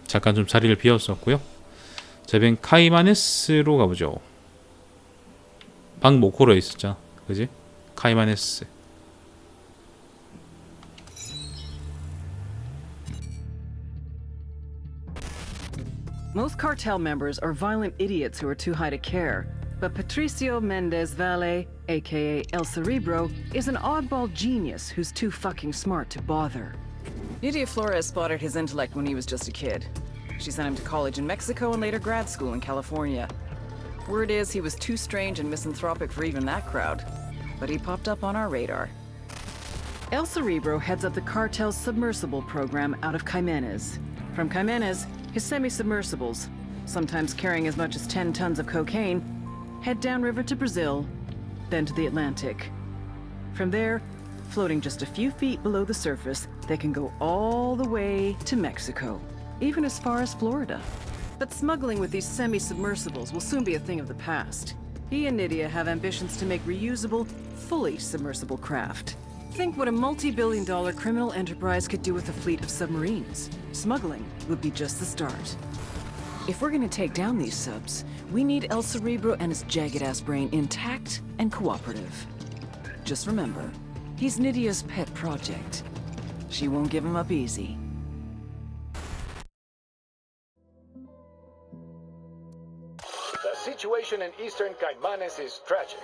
잠깐 좀 자리를 비웠었고요. 자, 이번엔 카이마네스로 가보죠. 방금 모코로에 있었잖아, 그지? 카이마네스. Most cartel members are violent idiots who are too high to care. But Patricio Mendez Valle, aka El Cerebro, is an oddball genius who's too fucking smart to bother. Nydia Flores spotted his intellect when he was just a kid. She sent him to college in Mexico and later grad school in California. Word is he was too strange and misanthropic for even that crowd. But he popped up on our radar. El Cerebro heads up the cartel's submersible program out of Jimenez. From Jimenez, his semi-submersibles, sometimes carrying as much as 10 tons of cocaine, head downriver to Brazil, then to the Atlantic. From there, floating just a few feet below the surface, they can go all the way to Mexico, even as far as Florida. But smuggling with these semi-submersibles will soon be a thing of the past. He and Nydia have ambitions to make reusable, fully submersible craft. Think what a multi-billion-dollar criminal enterprise could do with a fleet of submarines. Smuggling would be just the start. If we're gonna take down these subs, we need El Cerebro and his jagged-ass brain intact and cooperative. Just remember, he's Nydia's pet project. She won't give him up easy. The situation in eastern Caimanes is tragic.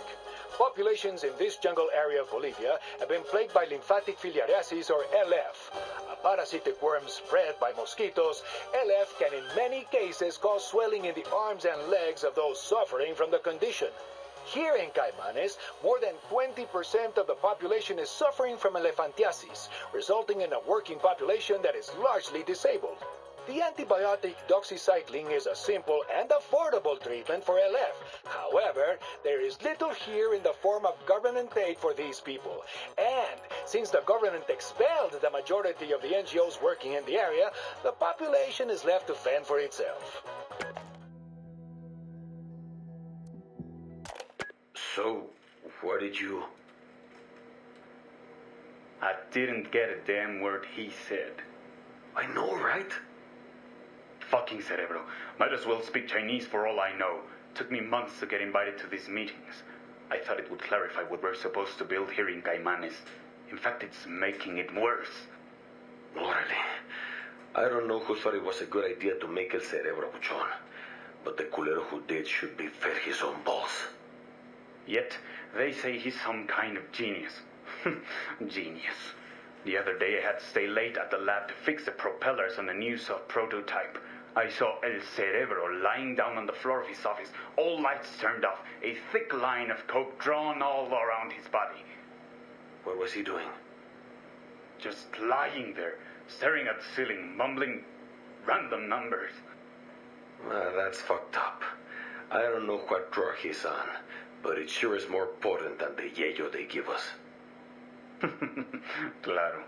Populations in this jungle area of Bolivia have been plagued by lymphatic filariasis, or LF. A parasitic worm spread by mosquitoes, LF can in many cases cause swelling in the arms and legs of those suffering from the condition. Here in Caimanes, more than 20% of the population is suffering from elephantiasis, resulting in a working population that is largely disabled. The antibiotic doxycycline is a simple and affordable treatment for LF. However, there is little here in the form of government aid for these people. And since the government expelled the majority of the NGOs working in the area, the population is left to fend for itself. So, what did you... I didn't get a damn word he said. I know, right? Fucking Cerebro. Might as well speak Chinese for all I know. Took me months to get invited to these meetings. I thought it would clarify what we're supposed to build here in Caimanes. In fact, it's making it worse. Órale. I don't know who thought it was a good idea to make El Cerebro buchón, but the culero who did should be fed his own balls. Yet, they say he's some kind of genius. Genius. The other day I had to stay late at the lab to fix the propellers on a new soft prototype. I saw El Cerebro lying down on the floor of his office, all lights turned off, a thick line of coke drawn all around his body. What was he doing? Just lying there, staring at the ceiling, mumbling random numbers. That's fucked up. I don't know what drug he's on, but it sure is more potent than the yayo they give us. Claro.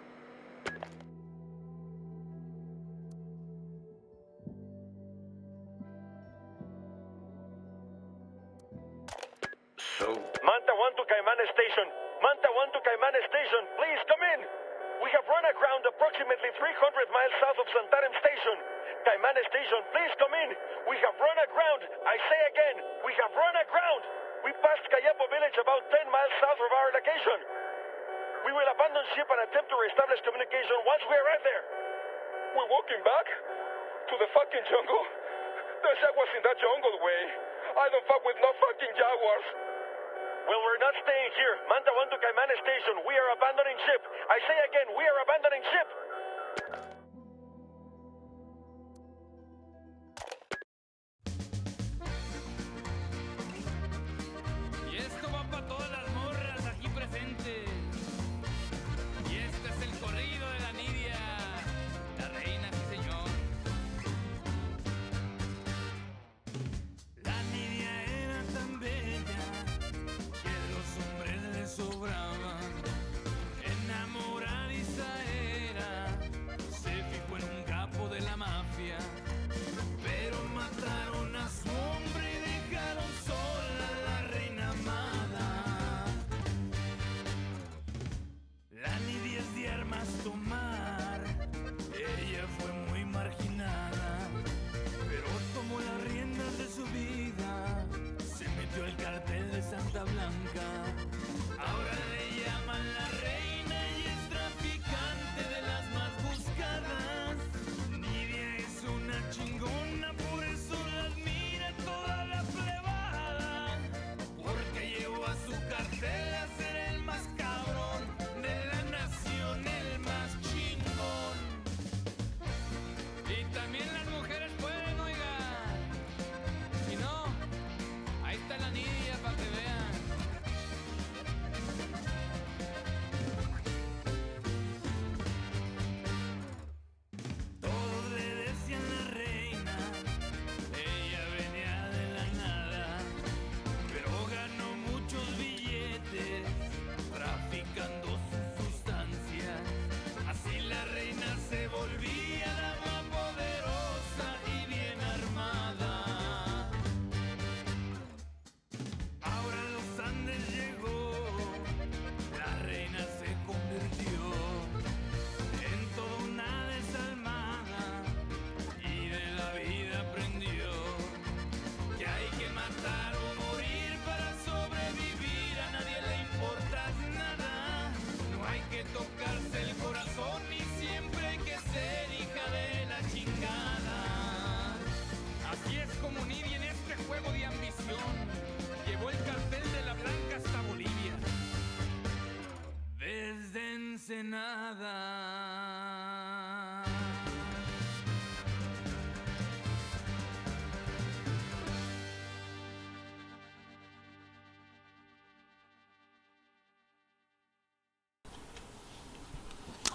So, Manta 1 to Caimanes Station. Manta 1 to Caimanes Station. Please come in. We have run aground approximately 300 miles south of Santarem Station. Caimanes Station, please come in. We have run aground. I say again, we have run aground. We passed Cayapo village about 10 miles south of our location. We will abandon ship and attempt to reestablish communication once we arrive there. We're walking back? To the fucking jungle? There's jaguars in that jungle, way. I don't fuck with no fucking jaguars. Well, we're not staying here. Manta 1 to Caimanes Station. We are abandoning ship. I say again, we are abandoning ship. Y esto va para todas las morras aquí presentes. Y este es el corrido de la Nydia, la reina, sí señor. La Nydia era tan bella que los hombres le sobraban. Enamoradiza era, se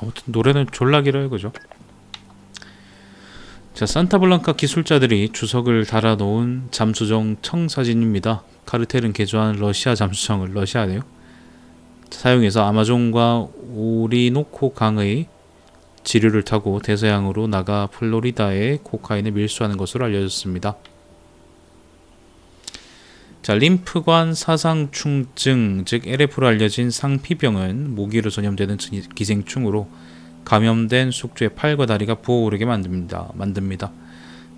아무튼 노래는 졸라 길어요, 그죠? 자, 산타블랑카 기술자들이 주석을 달아놓은 잠수정 청사진입니다. 카르텔은 개조한 러시아 잠수정을 러시아네요. 사용해서 아마존과 오리노코 강의 지류를 타고 대서양으로 나가 플로리다에 코카인을 밀수하는 것으로 알려졌습니다. 자, 림프관 사상충증, 즉 LF로 알려진 상피병은 모기로 전염되는 기생충으로 감염된 숙주의 팔과 다리가 부어오르게 만듭니다.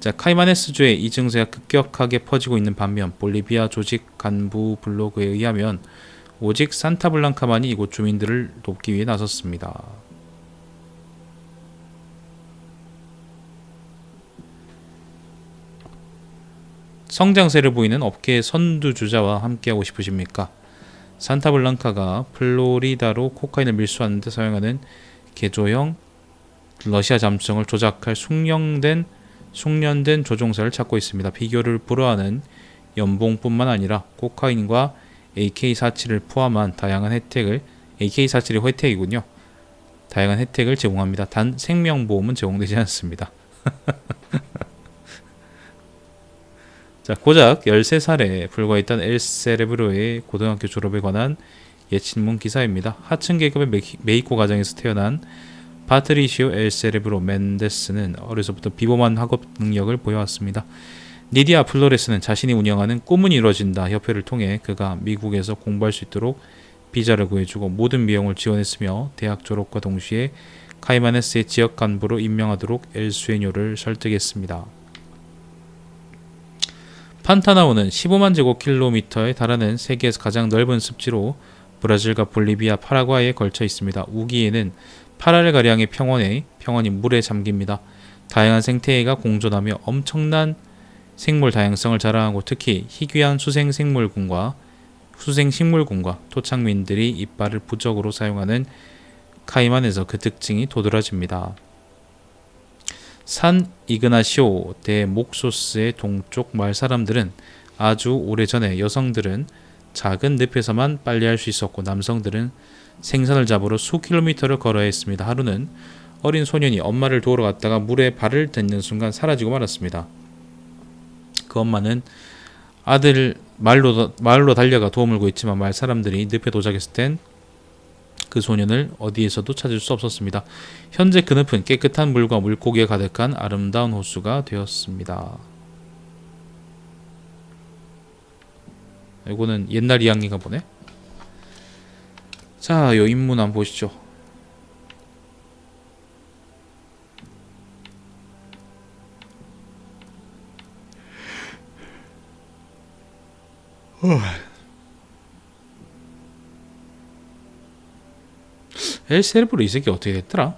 자, 카이마네스주의 이 증세가 급격하게 퍼지고 있는 반면 볼리비아 조직 간부 블로그에 의하면 오직 산타블랑카만이 이곳 주민들을 돕기 위해 나섰습니다. 성장세를 보이는 업계의 선두주자와 함께하고 싶으십니까? 산타블랑카가 플로리다로 코카인을 밀수하는 데 사용하는 개조형 러시아 잠수정을 조작할 숙련된 조종사를 찾고 있습니다. 비교를 불허하는 연봉뿐만 아니라 코카인과 AK-47을 포함한 다양한 혜택을 AK-47이 혜택이군요. 다양한 혜택을 제공합니다. 단 생명보험은 제공되지 않습니다. 자, 고작 13살에 불과했던 엘 세레브로의 고등학교 졸업에 관한 예친문 기사입니다. 하층 계급의 메이코 가정에서 태어난 파트리시오 엘 세레브로 멘데스는 어려서부터 비범한 학업 능력을 보여왔습니다. 니디아 플로레스는 자신이 운영하는 꿈은 이루어진다 협회를 통해 그가 미국에서 공부할 수 있도록 비자를 구해주고 모든 비용을 지원했으며 대학 졸업과 동시에 카이마네스의 지역 간부로 임명하도록 엘 수에뇨를 설득했습니다. 판타나오는 15만 제곱킬로미터에 달하는 세계에서 가장 넓은 습지로 브라질과 볼리비아, 파라과이에 걸쳐 있습니다. 우기에는 8알가량의 평원이 물에 잠깁니다. 다양한 생태계가 공존하며 엄청난 생물 다양성을 자랑하고 특히 희귀한 수생식물군과 토착민들이 이빨을 부적으로 사용하는 카이만에서 그 특징이 도드라집니다. 산 이그나시오 데 목소스의 동쪽 마을 사람들은 아주 오래전에 여성들은 작은 늪에서만 빨래할 수 있었고 남성들은 생선을 잡으러 수킬로미터를 걸어야 했습니다. 하루는 어린 소년이 엄마를 도우러 갔다가 물에 발을 딛는 순간 사라지고 말았습니다. 그 엄마는 아들 마을로 달려가 도움을 구했지만 마을 사람들이 늪에 도착했을 땐 그 소년을 어디에서도 찾을 수 없었습니다. 현재 그 늪은 깨끗한 물과 물고기가 가득한 아름다운 호수가 되었습니다. 이거는 옛날 이야기인가 보네. 자, 요 인문 한번 보시죠. 엘 세르브로 이 새끼 어떻게 됐더라?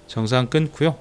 정상 끊고요.